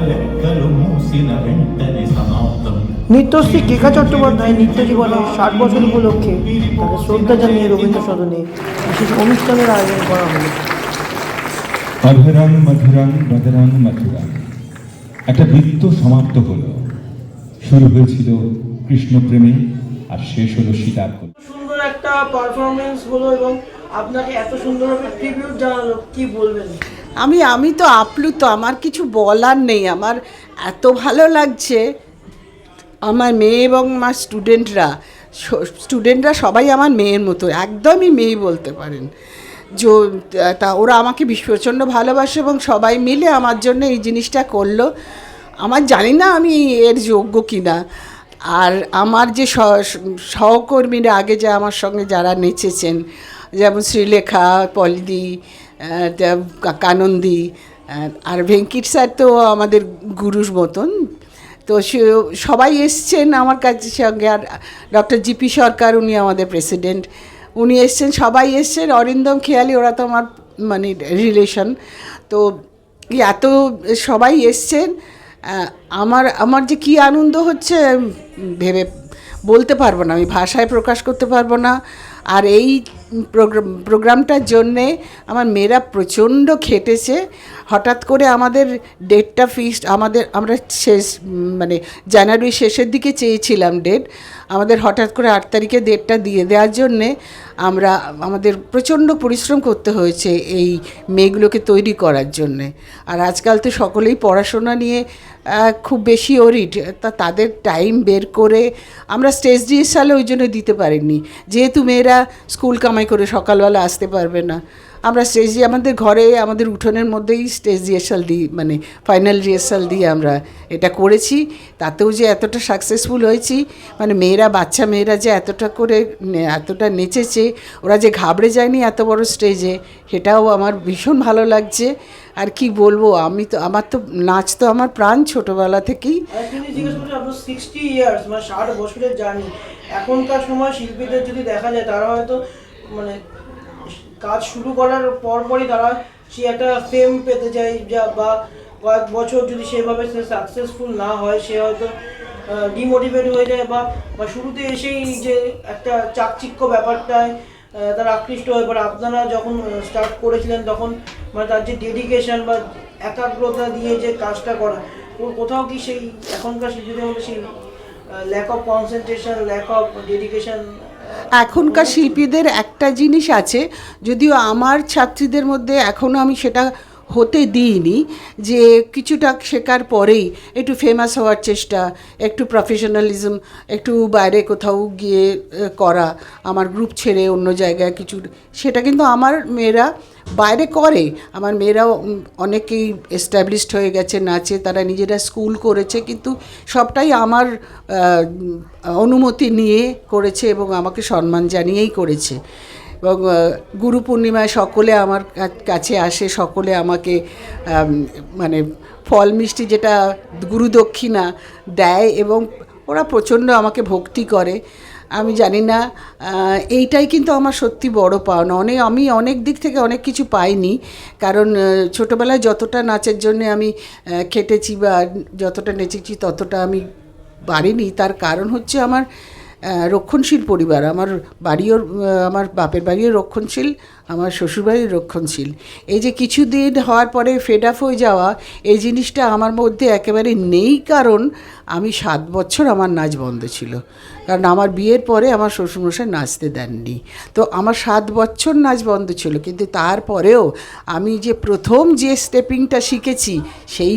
లెక్కలు మూసిన వెంటనే సమాప్తం. নৃত্যশ্রী কেকা চট্টোপাধ্যায় নিত্য জীবনে 60 বছর উপলক্ষে তাকে শ্রদ্ধা জানিয়ে রবীন্দ্র সদনে বিশেষ অনুষ্ঠানের আয়োজন করা হলো। অধরং মধুরং মধুরং মথুরং, একটা বৃত্ত সমাপ্ত হলো। শুরু হয়েছিল কৃষ্ণপ্রেমে আর শেষ হলো সীতার কোলে। সুন্দর একটা পারফরমেন্স হলো এবং আপনাকে এত সুন্দরভাবে ট্রিবিউট জানালো, কি বলবেন? আমি তো আপ্লুত, আমার কিছু বলার নেই। আমার এত ভালো লাগছে। আমার মেয়ে এবং আমার স্টুডেন্টরা সবাই আমার মেয়ের মতো, একদমই মেয়ে বলতে পারেন। তা ওরা আমাকে প্রচণ্ড ভালোবাসে এবং সবাই মিলে আমার জন্য এই জিনিসটা করলো। আমার জানি না আমি এর যোগ্য কিনা। আর আমার যে সহকর্মীরা আগে যে আমার সঙ্গে যারা নেচেছেন, যেমন শ্রীলেখা, পলিদি, কানন্দি, আর ভেঙ্কিট স্যার তো আমাদের গুরুর মতন। তো সবাই এসছেন আমার কাছে সঙ্গে। আর ডক্টর জিপি সরকার, উনি আমাদের প্রেসিডেন্ট, উনি এসছেন, সবাই এসছেন। অরিন্দম খেয়ালি, ওরা তো আমার মানে রিলেশন। তো এত সবাই এসছেন। আমার যে কী আনন্দ হচ্ছে ভেবে বলতে পারবো না, আমি ভাষায় প্রকাশ করতে পারবো না। আর এই প্রোগ্রামটার জন্যে আমার মেয়েরা প্রচণ্ড খেটেছে। হঠাৎ করে আমাদের ডেটটা আমরা মানে জানুয়ারির শেষের দিকে চেয়েছিলাম ডেট। আমাদের হঠাৎ করে 8 তারিখে ডেটটা দিয়ে দেওয়ার জন্যে আমাদের প্রচণ্ড পরিশ্রম করতে হয়েছে এই মেয়েগুলোকে তৈরি করার জন্যে। আর আজকাল তো সকলেই পড়াশোনা নিয়ে খুব বেশি ওরিড, তাদের টাইম বের করে আমরা স্টেজ রিহার্সাল ওই জন্য দিতে পারিনি, যেহেতু মেয়েরা স্কুল কামাই করে সকালবেলা আসতে পারবে না। আমরা আমাদের ঘরে, আমাদের উঠোনের মধ্যেই স্টেজ রিহার্সাল দিই, মানে ফাইনাল রিহার্সাল দিয়ে আমরা এটা করেছি। তাতেও যে এতটা সাকসেসফুল হয়েছি, মানে বাচ্চা মেয়েরা যে এতটা নেচেছে, ওরা যে ঘাবড়ে যায়নি এত বড় স্টেজে, সেটাও আমার ভীষণ ভালো লাগছে। আর কি বলবো, আমার তো নাচ তো আমার প্রাণ ছোটোবেলা থেকেই। 60 ইয়ার্স মানে 60 বছরের জার্নি। এখনকার সময় শিল্পীদের যদি দেখা যায়, তারা হয়তো মানে কাজ শুরু করার পরপরই তারা সে একটা ফেম পেতে যায়, বা কয়েক বছর যদি সেভাবে সে সাকসেসফুল না হয়, সে হয়তো ডিমোটিভেট হয়ে যায়, বা শুরুতে এসেই যে একটা চাকচিক্য ব্যাপারটায় তারা আকৃষ্ট হয়ে পড়ে। আপনারা যখন স্টার্ট করেছিলেন তখন মানে তার যে ডেডিকেশন বা একাগ্রতা দিয়ে যে কাজটা করা, কোথাও কি সেই এখনকার শিল্পীদের মধ্যে সেই lack of concentration, lack of dedication? এখনকার শিল্পীদের একটা জিনিস আছে, যদিও আমার ছাত্রীদের মধ্যে এখনও আমি সেটা হতে দিইনি, যে কিছুটা শেখার পরেই একটু ফেমাস হওয়ার চেষ্টা, একটু প্রফেশনালিজম, একটু বাইরে কোথাও গিয়ে করা, আমার গ্রুপ ছেড়ে অন্য জায়গায় কিছু, সেটা কিন্তু আমার মেয়েরা বাইরে করে। আমার মেয়েরাও অনেকেই এস্টাবলিশড হয়ে গেছে নাচে, তারা নিজেরা স্কুল করেছে, কিন্তু সবটাই আমার অনুমতি নিয়ে করেছে এবং আমাকে সম্মান জানিয়েই করেছে। এবং গুরু পূর্ণিমায় সকলে আমার কাছে আসে, সকলে আমাকে মানে ফল মিষ্টি, যেটা গুরু দক্ষিণা দেয়, এবং ওরা প্রচণ্ড আমাকে ভক্তি করে। আমি জানি না, এইটাই কিন্তু আমার সত্যি বড় পাওনা। আমি অনেক দিক থেকে অনেক কিছু পাইনি, কারণ ছোটোবেলায় যতটা নাচের জন্যে আমি খেটেছি বা যতটা নেচেছি ততটা আমি পারিনি। তার কারণ হচ্ছে আমার রক্ষণশীল পরিবার। আমার বাপের বাড়িও রক্ষণশীল, আমার শ্বশুরবাড়ির রক্ষণশীল। এই যে কিছুদিন হওয়ার পরে ফেড আপ হয়ে যাওয়া, এই জিনিসটা আমার মধ্যে একেবারে নেই, কারণ আমি 7 বছর আমার নাচ বন্ধ ছিল। কারণ আমার বিয়ের পরে আমার শ্বশুরমশাই নাচতে দেননি, তো আমার 7 বছর নাচ বন্ধ ছিল। কিন্তু তারপরেও আমি যে প্রথম যে স্টেপিংটা শিখেছি, সেই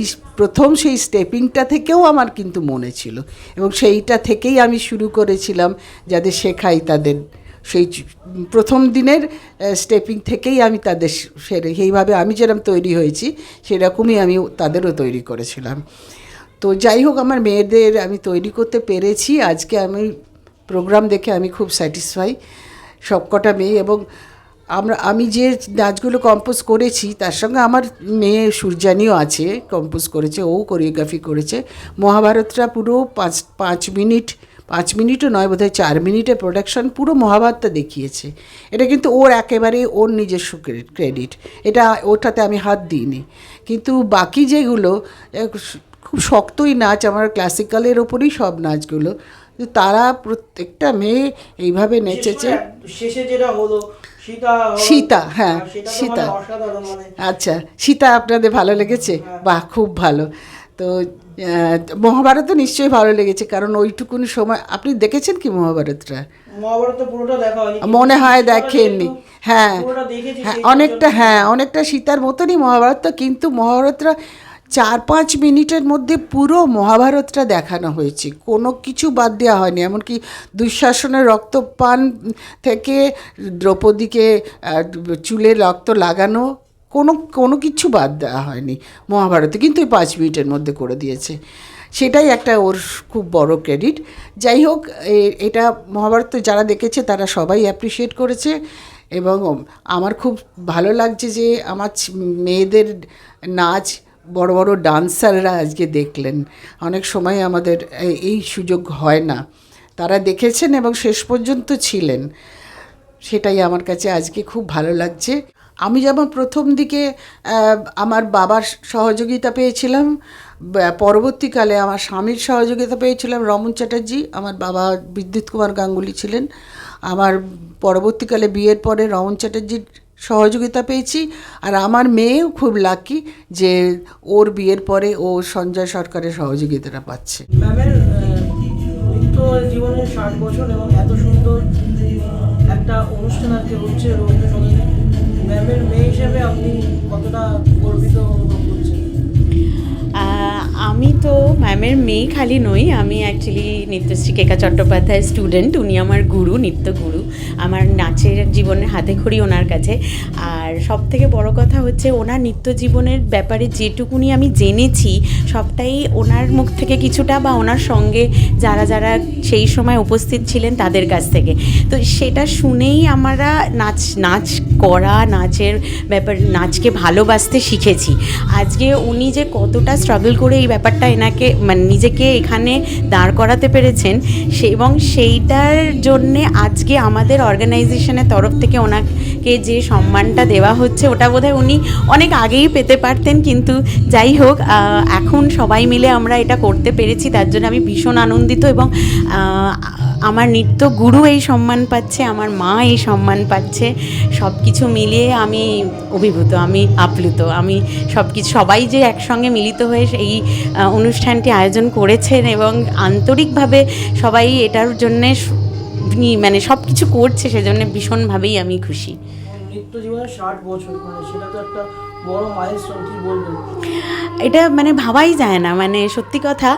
স্টেপিংটা থেকেও আমার কিন্তু মনে ছিল, এবং সেইটা থেকেই আমি শুরু করেছিলাম যাদের শেখাই তাদের। সেই প্রথম দিনের স্টেপিং থেকেই আমি তাদের সেইভাবে আমি যেরকম তৈরি হয়েছি, সেরকমই আমি তাদেরও তৈরি করেছিলাম। তো যাই হোক, আমার মেয়েদের আমি তৈরি করতে পেরেছি। আজকে আমি প্রোগ্রাম দেখে আমি খুব স্যাটিসফাই, সবকটা মেয়ে। এবং আমি যে নাচগুলো কম্পোজ করেছি, তার সঙ্গে আমার মেয়ে সূর্যানীও আছে, কম্পোজ করেছে, ও কোরিওগ্রাফি করেছে। মহাভারতটা পুরো 5 মিনিটও নয়, বোধহয় 4 মিনিটে প্রোডাকশন, পুরো মহাভারতটা দেখিয়েছে। এটা কিন্তু একেবারে ওর নিজস্ব ক্রেডিট, ওটাতে আমি হাত দিইনি। কিন্তু বাকি যেগুলো খুব শক্তই নাচ, আমার ক্লাসিক্যালের ওপরই সব নাচগুলো, কিন্তু তারা প্রত্যেকটা মেয়ে এইভাবে নেচেছে। শেষে যেটা হলো সীতা, হ্যাঁ সেটা তো সীতা, মানে অসাধারণ, মানে আচ্ছা সীতা আপনাদের ভালো লেগেছে? বাহ, খুব ভালো। তো মহাভারতও নিশ্চয়ই ভালো লেগেছে, কারণ ওইটুকুনি সময় আপনি দেখেছেন কি মহাভারতটা? মহাভারত তো পুরোটা দেখা হয়নি, মনে হয় দেখেননি। হ্যাঁ পুরোটা দেখেছি হ্যাঁ, সেই অনেকটা, হ্যাঁ অনেকটা সীতার মতনই মহাভারতটা, কিন্তু মহাভারতটা 4-5 মিনিটের মধ্যে পুরো মহাভারতটা দেখানো হয়েছে, কোনো কিছু বাদ দেওয়া হয়নি। এমনকি দুঃশাসনের রক্তপান থেকে দ্রৌপদীকে চুলে রক্ত লাগানো, কোনো কিছু বাদ দেওয়া হয়নি মহাভারতে, কিন্তু এই 5 মিনিটের মধ্যে করে দিয়েছে। সেটাই একটা ওর খুব বড় ক্রেডিট। যাই হোক, এটা মহাভারত যারা দেখেছে তারা সবাই অ্যাপ্রিসিয়েট করেছে, এবং আমার খুব ভালো লাগছে যে আমার মেয়েদের নাচ বড় বড় ডান্সাররা আজকে দেখলেন। অনেক সময় আমাদের এই সুযোগ হয় না, তারা দেখেছেন এবং শেষ পর্যন্ত ছিলেন, সেটাই আমার কাছে আজকে খুব ভালো লাগছে। আমি যেমন প্রথম দিকে আমার বাবার সহযোগিতা পেয়েছিলাম, পরবর্তীকালে আমার স্বামীর সহযোগিতা পেয়েছিলাম রমন চ্যাটার্জি, আমার বাবা বিদ্যুৎ কুমার গাঙ্গুলি ছিলেন। আমার পরবর্তীকালে বিয়ের পরে রমন চ্যাটার্জির সহযোগিতা পেয়েছি, আর আমার মেয়েও খুব লাকি যে ওর বিয়ের পরে ও সঞ্জয় সরকারের সহযোগিতাটা পাচ্ছে। ম্যামের নৃত্য জীবনের 60 বছর এবং এত সুন্দর একটা অনুষ্ঠান আজকে হচ্ছে রবীন্দ্রসদনে, ম্যামের মেয়ে হিসেবে আপনি কতটা গর্বিত অনুভব করছেন? আমি তো ম্যামের মেয়ে খালি নই, আমি অ্যাকচুয়ালি নৃত্যশ্রী কেকা চট্টোপাধ্যায়ের স্টুডেন্ট। উনি আমার গুরু, নৃত্য গুরু, আমার নাচের জীবনের হাতেখড়ি ওনার কাছে। আর সব থেকে বড় কথা হচ্ছে ওনার নৃত্য জীবনের ব্যাপারে যেটুকুনি আমি জেনেছি সবটাই ওনার মুখ থেকে কিছুটা, বা ওনার সঙ্গে যারা যারা সেই সময় উপস্থিত ছিলেন তাদের কাছ থেকে। তো সেটা শুনেই আমরা নাচ করা, নাচের ব্যাপার, নাচকে ভালোবাসতে শিখেছি। আজকে উনি যে কতটা স্ট্রাগল করে এই ব্যাপারটা এনাকে মানে নিজেকে এখানে দাঁড় করাতে পেরেছেন, এবং সেইটার জন্যে আজকে আমাদের অর্গানাইজেশনের তরফ থেকে ওনাকে যে সম্মানটা দেওয়া হচ্ছে ওটা বোধহয় উনি অনেক আগেই পেতে পারতেন, কিন্তু যাই হোক এখন সবাই মিলে আমরা এটা করতে পেরেছি, তার জন্য আমি ভীষণ আনন্দিত। এবং আমার নৃত্য গুরু এই সম্মান পাচ্ছে, আমার মা এই সম্মান পাচ্ছে, সব কিছু মিলিয়ে আমি অভিভূত, আমি আপ্লুত। আমি সবাই যে একসঙ্গে মিলিত হয়ে এই অনুষ্ঠানটি আয়োজন করেছেন এবং আন্তরিকভাবে সবাই এটার জন্যে মানে সব কিছু করছে, সেজন্য ভীষণভাবেই আমি খুশি। নৃত্য জীবনের 60 বছর, মানে সেটা তো একটা বড় মাইলস্টোন, কি বলবেন? এটা মানে ভাবাই যায় না, মানে সত্যি কথা,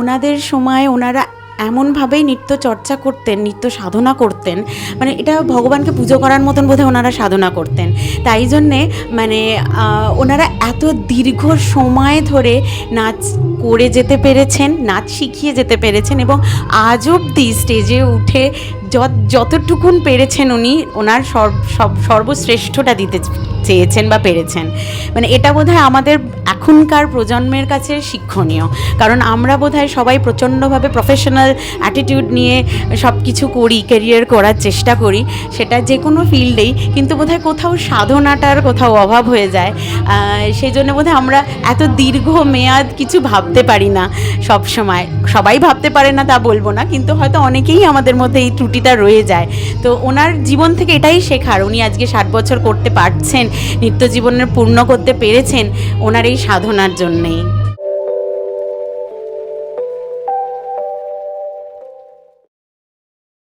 ওনাদের সময় ওনারা এমনভাবেই নৃত্য চর্চা করতেন, নৃত্য সাধনা করতেন, মানে এটা ভগবানকে পুজো করার মতন বোধহয় ওনারা সাধনা করতেন। তাই জন্যে মানে ওনারা এত দীর্ঘ সময় ধরে নাচ করে যেতে পেরেছেন, নাচ শিখিয়ে যেতে পেরেছেন, এবং আজ অবধি স্টেজে উঠে যতটুকুন পেরেছেন উনি ওনার সর্বশ্রেষ্ঠটা দিতে চেয়েছেন বা পেরেছেন। মানে এটা বোধহয় আমাদের এখনকার প্রজন্মের কাছে শিক্ষণীয়, কারণ আমরা বোধহয় সবাই প্রচণ্ডভাবে প্রফেশনাল অ্যাটিটিউড নিয়ে সব কিছু করি, ক্যারিয়ার করার চেষ্টা করি, সেটা যে কোনো ফিল্ডেই, কিন্তু বোধহয় কোথাও সাধনাটার কোথাও অভাব হয়ে যায়। সেই জন্য বোধহয় আমরা এত দীর্ঘ মেয়াদ কিছু ভাবতে পারি না সব সময়। সবাই ভাবতে পারে না তা বলবো না, কিন্তু হয়তো অনেকেই আমাদের মধ্যে এই ত্রুটিটা রয়ে যায়। তো ওনার জীবন থেকে এটাই শেখার, উনি আজকে 60 বছর করতে পারছেন, নিত্য জীবনের পূর্ণ করতে পেরেছেন ওনার এই সাধনার জন্যেই।